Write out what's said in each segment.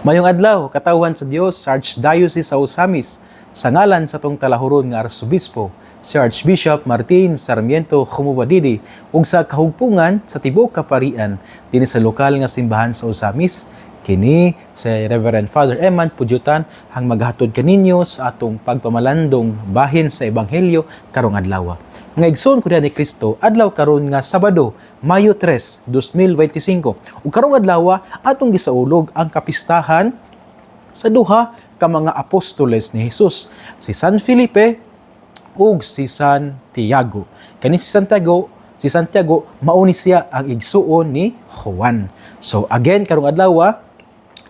Mayong adlaw, katawan sa Dios, sa Archdiocese sa Osamis, sa ngalan sa tong talahuron nga Arsobispo, si Archbishop Martin Sarmiento Khumubadidi, ug sa kahugpungan sa tibuok kaparian dinhi sa lokal nga simbahan sa Osamis, kini si Reverend Father Eman Pudyutan ang maghatod kaninyo sa atong pagpamalandong bahin sa Ebanghelyo karong adlaw. Nga igsoon ko ni Kristo, adlaw karon nga Sabado, Mayo 3, 2025. Ug karong adlaw atong gisaulog ang kapistahan sa duha ka mga apostoles ni Hesus, si San Felipe ug si San Tiago. Kani si Santiago mao ni siya ang igsuon ni Juan. So again karong adlaw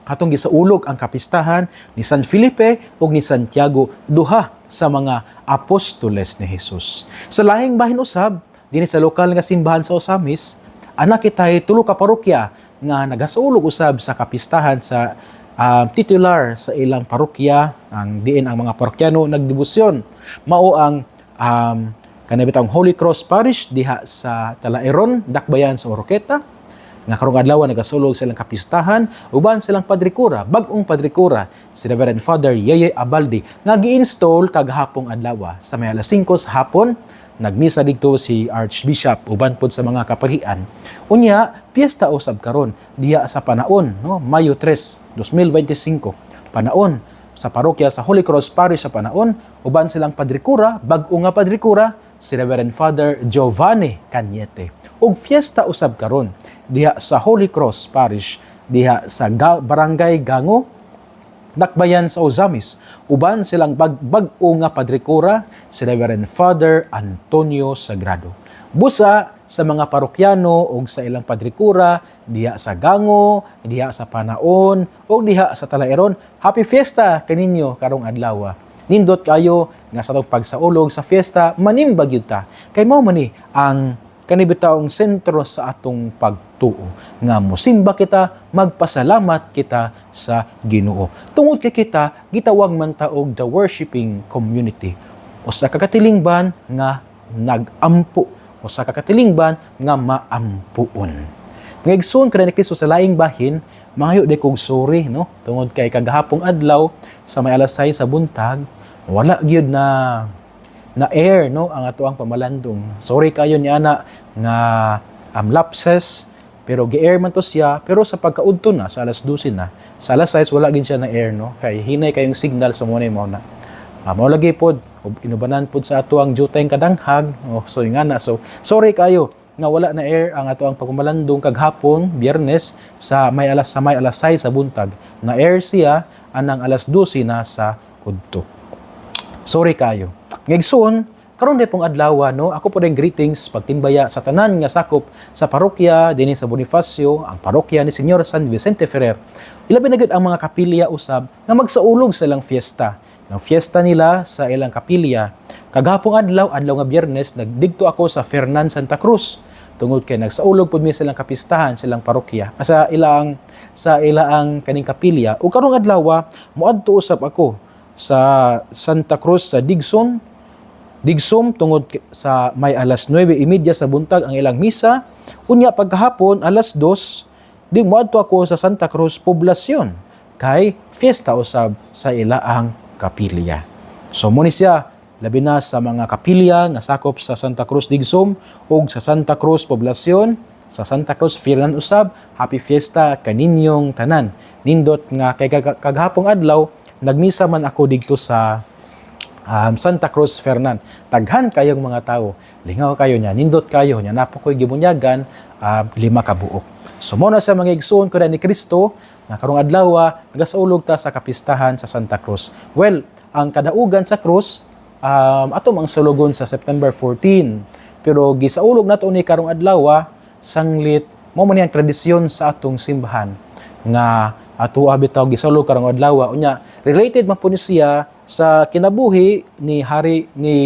atong gisaulog ang kapistahan ni San Felipe ug ni Santiago, duha sa mga apostoles ni Hesus. Sa lahing bahin usab dinhi sa lokal nga simbahan sa Osamis, ana kitay tulo ka parokya nga nagasaulog usab sa kapistahan sa titular sa ilang parokya, ang diin ang mga parokyano nagdebosyon. Mao ang kanabitang Holy Cross Parish diha sa Talaeron, Dakbayan sa Oroqueta. Nga karong adlaw nagasulog silang kapistahan, uban silang padrikura, bag-ong padrikura si Reverend Father Yeye Abaldi nga gi-install kagahapong adlaw sa may alas 5 sa hapon. Nagmisa dito si Archbishop uban pod sa mga kaparian. Unya, piyesta usab karon diha sa Panaon, no? Mayo 3, 2025. Panaon sa parokya sa Holy Cross Parish sa Panaon, uban silang padrikura, bag-o nga padrikura si Reverend Father Giovanni Cañete. Ug fiesta usab karon diha sa Holy Cross Parish diha sa Barangay Gango, Dakbayan sa Osamis. Uban silang bag-o nga padrikura si Reverend Father Antonio Sagrado. Busa sa mga parokyano ug sa ilang padrikura diha sa Gango, diha sa Panaon ug diha sa Talaeron, happy fiesta kaninyo karong adlaw. Nindot kayo nga sa pagsaulog sa fiesta, manimbag yun ta. Kay mao man ni ang kanibitawong sentro sa atong pagtuo nga mosimba kita, magpasalamat kita sa Ginoo. Tungod kay kita gitawag man ta og the worshiping community, o sa kakatilingban nga nagampo, o sa kakatilingban nga maampuon. Nga igsoon kada ni Kristo sa laing bahin, mahayo de kog sorry, no? Tungod kay kagahapong adlaw sa may alas 6 sa buntag, wala gyud na air, no, ang ato ang pamalandong. Sorry kayo ni ana nga lapses, pero gi-air man to siya, pero sa pagkaudto na sa alas 12 na, sa alas 6 wala gid siya na air, no, kay hinay kayong signal sa muna mo na. Mao lagi pod inubanan pod sa ato ang jutay kadanghag. So nga na, so sorry kayo nga wala na air ang ato ang pagmalandong kaghapon Biyernes sa may alas 6 sa buntag. Na air siya anang alas 12 na sa udto. Sorry kayo. Ngigsoon, karon day pong adlaw, no, ako po din greetings pagtimbaya sa tanan nga sakop sa parokya dinhi sa Bonifacio, ang parokya ni Señor San Vicente Ferrer. Ilabi na gid ang mga kapilya usab nga magsaulog sa ilang fiesta. Ang fiesta nila sa ilang kapilya. Kagahapong adlaw nga Biyernes, nagdigto ako sa Fernan Santa Cruz. Tungod kay nagsaulog pud mi silang kapistahan silang parokya. Sa ilaang kaning kapilya. Ug karong adlaw moadto usab ako sa Santa Cruz sa Digsom tungod sa may alas 9:30 sa buntag ang ilang misa. Unya pagkahapon alas 2 di moadto ako sa Santa Cruz Poblacion kay fiesta usab sa ilaang kapilya. So mo ni siya labi na sa mga kapilya nga sakop sa Santa Cruz Digsom ug sa Santa Cruz Poblacion, sa Santa Cruz Fernan usab, happy fiesta kaninyong tanan. Nindot nga kay kagahapong adlaw nagmisa man ako dito sa Santa Cruz Fernan. Taghan kayong mga tao. Lingaw kayo niya. Nindot kayo niya. Napo ko'y gibunyagan 5 ka buok. So muna sa mga igsoon ko na ni Kristo na karong adlaw nagasaulog ta sa kapistahan sa Santa Cruz. Well, ang kadaugan sa krus ato ang sulugon sa September 14. Pero gisaulog nato ni karong adlaw sanglit mo man ang tradisyon sa atong simbahan nga ato bitaw gisulog karong adlaw. Unya related man po ni siya sa kinabuhi ni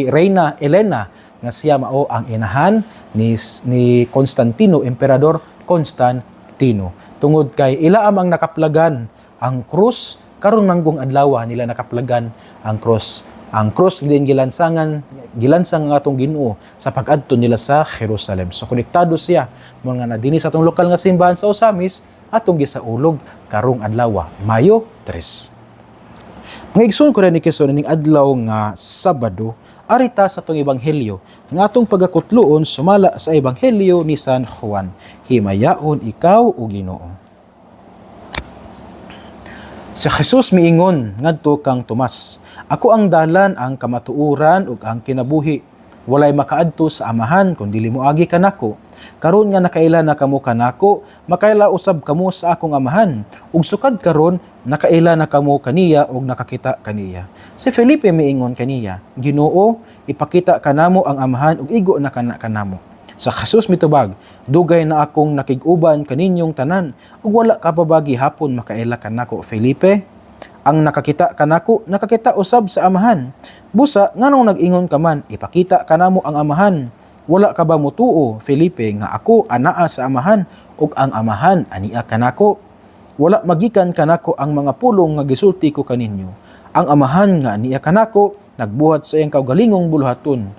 Reina Elena nga siya mao ang inahan ni Constantino, Emperador Constantino. Tungod kay ila ang nakaplagan ang krus, karon manggong adlaw nila nakaplagan ang krus. Ang krus din gilansang ang atong Ginoo sa pag-adto nila sa Jerusalem. So konektado siya mga na dinhi sa atong lokal nga simbahan sa Osamis atong gisaulog karong adlaw, Mayo 3. Mga igsoon ko rin ni Kristo ning adlaw nga Sabado, arita sa atong ebanghelyo nga atong pagakutloon sumala sa ebanghelyo ni San Juan. Himayaon ikaw o Ginoo. Si Jesus miingon ngadto kang Tomas, ako ang dalan, ang kamatuoran ug ang kinabuhi. Walay makaadto sa Amahan kun dili moagi kanako. Karon nga nakaila na kamo kanako, makaila usab kamo sa akong Amahan. Ug sukad karon nakaila na kamo kaniya ug nakakita kaniya. Si Felipe miingon kaniya, Ginoo, ipakita kanamo ang Amahan ug igo na kanamo. Sa Jesus mitubag, dugay na akong nakig-uban kaninyong tanan ug wala ka pa ba gihapon makaila kanako, Felipe? Ang nakakita kanako, nakakita usab sa Amahan. Busa, nganong nag-ingon ka man, ipakita kanamo ang Amahan. Wala ka ba mutuo, Felipe, nga ako anaa sa Amahan, ug ang Amahan ania kanako? Wala magikan kanako ang mga pulong nga gisulti ko kaninyo. Ang Amahan nga ania kanako, nagbuhat sa iyang kaugalingong buluhaton.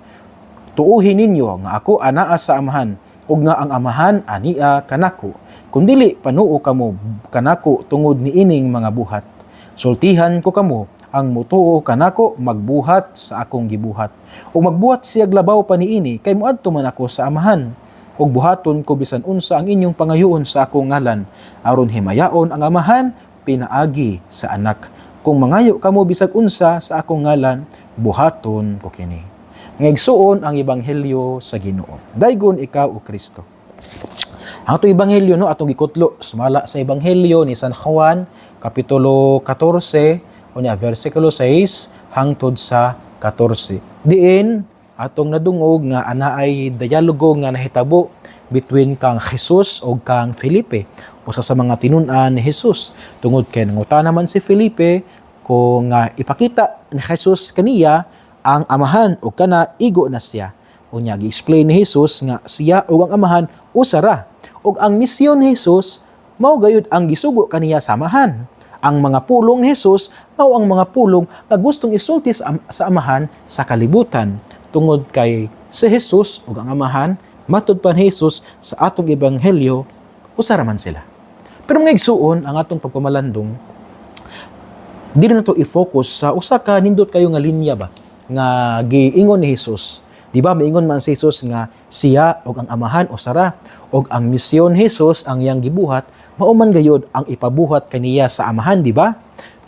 Tuuhin ninyo nga ako anaa sa Amahan, ug nga ang Amahan ania kanako. Kung dili panuo kamo kanako tungod ni ining mga buhat. Sultihan ko kamo, ang mutuo kanako magbuhat sa akong gibuhat. O magbuhat siya labaw pa niini, kay muadto man ako sa Amahan. O buhaton ko bisan unsa ang inyong pangayoon sa akong ngalan, aron himayaon ang Amahan pinaagi sa anak. Kung mangayo kamo bisag unsa sa akong ngalan, buhaton ko kini. Nga igsuon ang ebanghelyo sa Ginoo. Daygon ikaw o Kristo. Ang atong ebanghelyo no atong gikutlo sumala sa ebanghelyo ni San Juan kapitulo 14 unya versikulo 6 hangtod sa 14. Diin atong nadungog nga anaay dialogo nga nahitabo between kang Jesus o kang Felipe, usa sa mga tinun-an ni Jesus. Tungod kay nangutana man si Felipe kung ipakita ni Jesus kaniya ang Amahan o kana igo na siya. Unya gi-explain ni Jesus nga siya o ang Amahan usara. Og ang misyon ni Jesus mao gayud ang gisugo kaniya sa Amahan. Ang mga pulong ni Jesus mao ang mga pulong nga gustong isulti sa Amahan sa kalibutan. Tungod kay si Jesus ug ang Amahan matud pa ni Jesus sa atong ebanghelyo usara man sila. Pero mga igsuon ang atong pagpamalandong dili na to i-focus sa usa ka nindot kayo nga linya ba nga giingon ni Jesus. Di ba maingon man si Jesus nga siya ug ang Amahan usara ug ang misyon ni Jesus ang iyang gibuhat mao man gayud ang ipabuhat kaniya sa Amahan, di ba?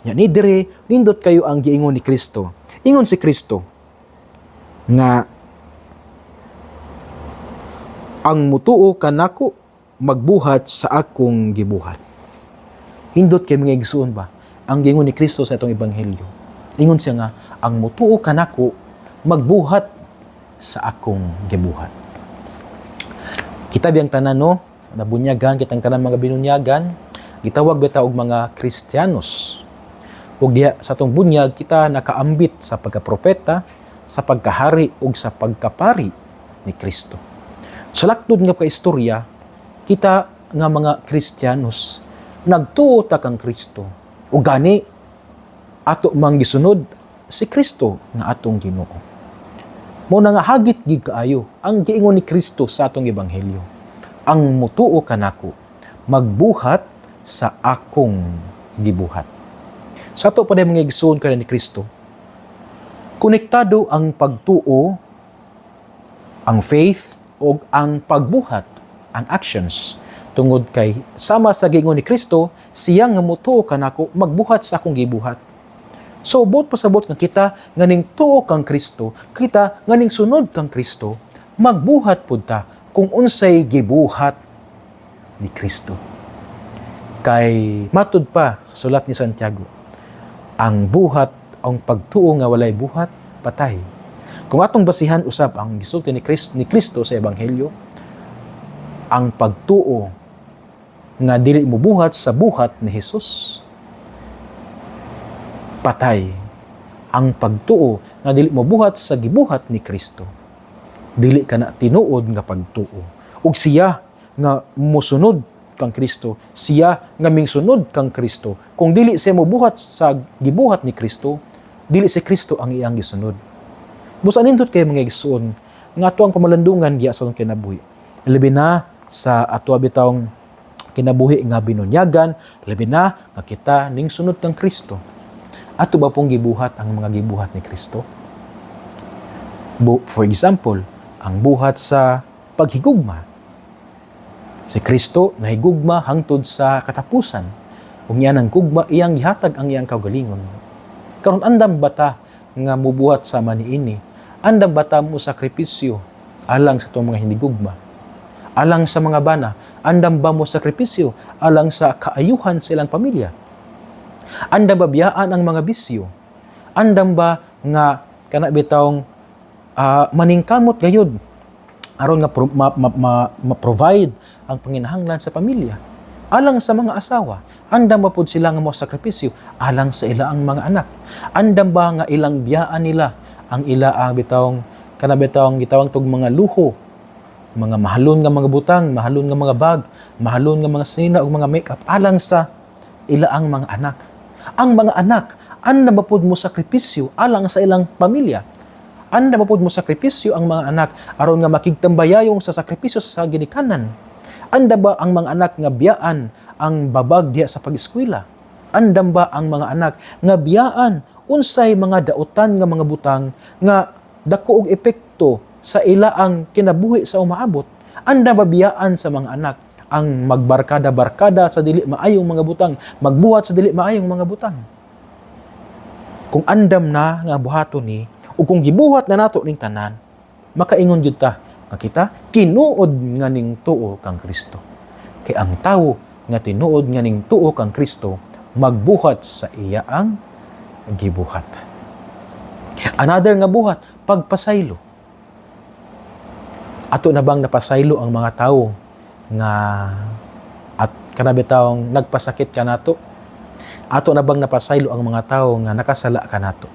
Nya ni dire nindot kayo ang giingon ni Kristo. Ingon si Kristo nga ang mutuo kanako magbuhat sa akong gibuhat. Hindot kay mga igsuon ba ang giingon ni Kristo sa itong ebanghelyo. Ingon siya nga ang mutuo kanako magbuhat sa akong gibuhat. Kita biyang tanan no, nabunyagan kitang kanang mga binunyagan, gitawag bitaw og mga Kristiyanos. Ug diha sa atong bunyag kita nakaambit sa pagkapropeta, sa pagkahari ug sa pagkapari ni Kristo. Sa laktod nga kaistorya, kita nga mga Kristiyanos nagtuo ta kang Kristo. Ug gani ato mang gisunod si Kristo nga atong Ginoo. Mo na nga hagit gid kaayo ang giingon ni Kristo sa atong ebanghelyo. Ang mutuo kanako magbuhat sa akong gibuhat. Sa ato pa mga igsoon kana ni Kristo, konektado ang pagtuo, ang faith o ang pagbuhat, ang actions. Tungod kay sama sa giingon ni Kristo, siya nga mutuo kanako magbuhat sa akong gibuhat. So, bot pasabot nga kita nganing tuo kang Kristo, kita nganing sunod kang Kristo, magbuhat pud ta kung unsay gibuhat ni Kristo. Kay matud pa sa sulat ni Santiago, ang buhat, ang pagtuo nga walay buhat, patay. Kung atong basihan usab ang gisulti ni Kristo sa ebanghelyo, ang pagtuo nga dili mo buhat sa buhat ni Jesus, patay. Ang pagtuo nga dili mo buhat sa gibuhat ni Kristo, dili ka na tinuod nga pagtuo. Ug siya nga musunod kang Kristo, siya nga mingsunod kang Kristo. Kung dili siya mo buhat sa gibuhat ni Kristo, dili si Kristo ang iyang gisunod. Busa nindot kay mga igsoon nga ato ang pamalandungan diya sa kinabuhi. Labi na sa ato bitawng kinabuhi nga binunyagan, labi na nga kita ning sunod kang Kristo. Ato ba pong gibuhat ang mga gibuhat ni Kristo? For example, ang buhat sa paghigugma. Si Kristo nahigugma hangtod sa katapusan. Ug yan ang gugma iyang gihatag ang iyang kaugalingon. Karon andam bata nga mubuhat sa maniini. Andam bata mo sakripisyo alang sa itong mga hinigugma. Alang sa mga bana, andam ba mo sakripisyo alang sa kaayuhan sa ilang pamilya? Andam ba biyaan ang mga bisyo? Andam ba nga kanabitawng maningkamot gayud aron nga ma-provide ang panginahanglan sa pamilya? Alang sa mga asawa, andam ba pud sila nga mo sakripisyo alang sa ilang mga anak? Andam ba nga ilang biyaan nila ang ilaang bitawng kanabitawng gitawang tug mga luho, mga mahalon nga mga butang, mahalon nga mga bag, mahalon nga mga sinina ug mga makeup alang sa ilaang mga anak? Ang mga anak, andam ba pud mo sakripisyo alang sa ilang pamilya? Andam ba pud mo sakripisyo ang mga anak aron nga makigtambayayong sa sakripisyo sa ginikanan? Andam ba ang mga anak nga biyaan ang babag diha sa pag-eskwela? Andam ba ang mga anak nga biyaan unsay mga dautan nga mga butang nga dako og epekto sa ilaang kinabuhi sa umaabot? Andam ba biyaan sa mga anak ang magbarkada-barkada sa dili maayong mga butang, magbuhat sa dili maayong mga butang? Kung andam na nga buhaton ni o kung gibuhat na nato ning tanan, makaingon jud ta nga kita tinuod nga ning tuo kang Kristo. Kay ang tawo nga tinuod nga ning tuo kang Kristo magbuhat sa iyaang gibuhat. Another nga buhat, pagpasaylo. Ato na bang napasaylo ang mga tawo nga at kanabitawng nagpasakit kanato? Ato na bang napasaylo ang mga tawo nga nakasala kanato?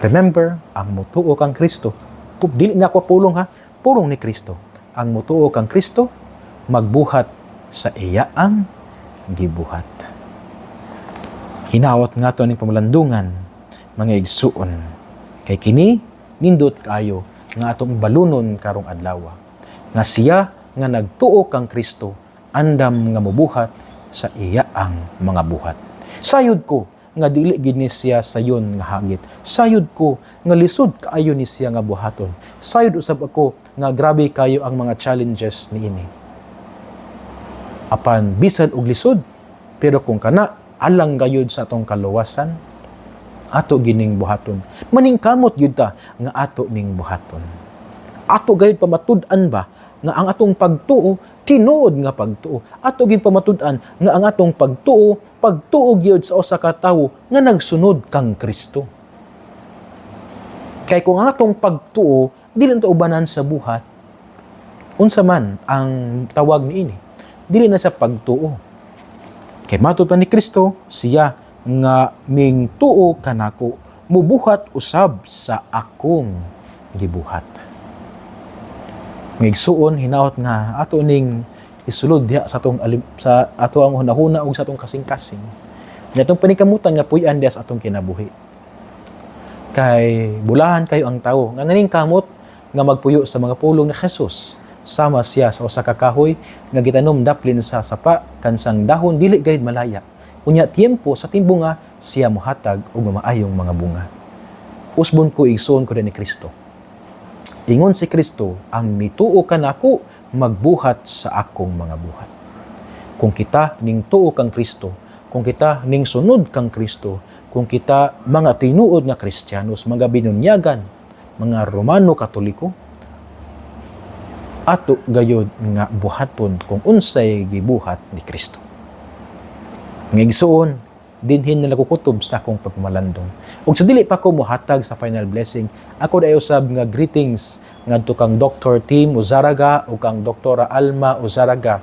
Remember, ang mutuo kang Kristo, dili na ako pulong ha, pulong ni Kristo. Ang mutuo kang Kristo, magbuhat sa iyaang gibuhat. Hinawat nga to ning pamalandungan, mga igsuon. Kay kini, nindot kayo nga atong balunon karong adlaw. Nga siya nga nagtuo kang Kristo, andam nga mubuhat sa iyaang mga buhat. Sayod ko, nga dili gid ni siya sayon nga hagit. Sayod ko nga lisod kaayo ni siya nga buhaton. Sayod usab ako nga grabe kayo ang mga challenges niini. Apan bisan og lisod, pero kung kana alang gayud sa atong kaluwasan, ato gining buhaton. Maningkamot gyud ta nga ato ning buhaton. Ato gayud pamatud-an ba nga ang atong pagtuo tinuod nga pagtuo. Ato gid pamatud-an nga ang atong pagtuo gyud sa usa ka tawo nga nagsunod kang Kristo. Kay kung ang atong pagtuo dili na ubanan sa buhat, unsa man ang tawag niini, dili na sa pagtuo. Kay matud pa ni Kristo, siya nga ming tuo kanako, mubuhat usab sa akong gibuhat. Ngigsuon hinaot nga ato ning isulod diha sa atong sa ato ang hunahuna ug sa atong kasing-kasing. Atong panikamutan nga puy-an diha sa atong kinabuhi. Kay bulahan kayo ang tawo nga naning kamot nga magpuyo sa mga pulong ni Jesus. Sama siya sa usa ka kahoy nga gitanom daplin sa sapa kansang dahon dili gayud malaya. Unya tiempo sa timbo nga siya mohatag og maayong mga bunga. Usbon ko igsuon ko ni Kristo. Ingon si Kristo, ang mituo kanako magbuhat sa akong mga buhat. Kung kita ning tuo kang Kristo, kung kita ning sunod kang Kristo, kung kita mga tinuod nga Kristiyanos, mga binunyagan, mga Romano Katoliko, ato gayod nga buhaton kung unsay gibuhat ni Kristo. Ngigsuon, dinhin na nakukutob sa akong pagmamalandong. Ug sa dili pa ko mohatag sa final blessing, ako dayo usab nga greetings ngadto kang Dr. Tim Uzaraga ug kang Dr. Alma Uzaraga.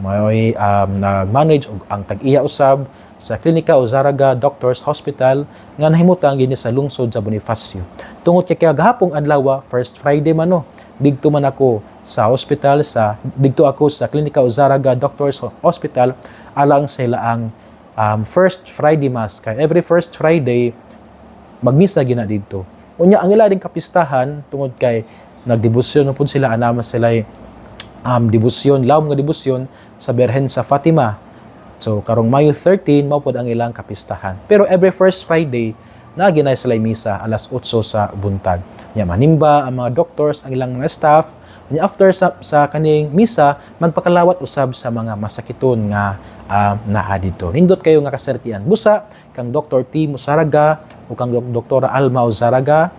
May nag-manage og ang tag-iya usab sa Klinika Uzaraga Doctors Hospital nga nahimutang gini sa lungsod sa Bonifacio. Tungod kay kagahapong adlaw, first Friday man no, digto man ako sa hospital digto ako sa Klinika Uzaraga Doctors Hospital alang sa ilaang first Friday Mass. Kay every first Friday, magmisa gina dito. Unya, ang ila ding kapistahan, tungod kay nagdebosyon po sila, anaman sila debosyon, lawom nga debosyon sa Birhen sa Fatima. So karong Mayo 13 mao pod ang ilang kapistahan. Pero every first Friday na ginay sila misa alas 8 sa buntag. Nya manimba ang mga doctors, ang ilang mga staff. Nya after sa kaning misa magpakalawat usab sa mga masakiton nga naa dito. Nindot kayo nga kasertian. Busa kang Dr. T. Musaraga o kang Dr. Alma Zaraga,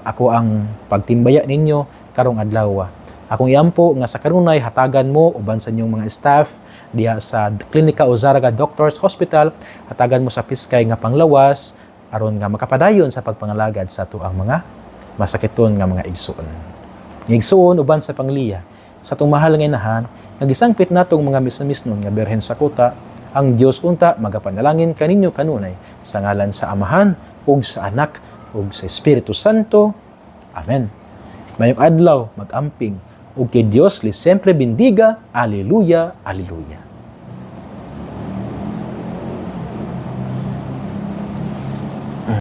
ako ang pagtimbaya ninyo karong adlaw. Akong iampo nga sa kanunay hatagan mo uban sa inyong mga staff diha sa Klinika Zaraga Doctors Hospital, hatagan mo sa piskay nga panglawas aron nga makapadayon sa pagpangalagad sa tuang mga masakiton nga mga igsoon. Igsoon uban sa pangliya sa atong mahal nga inahan, nagisangpit natong mga misamisnon nga Birhen sa Kuta, ang Dios unta magapanalangin kaninyo kanunay sa ngalan sa Amahan ug sa Anak ug sa Espiritu Santo. Amen. Mayong adlaw mag-amping ug kay Dios li sempre bendiga. Alleluia, alleluia.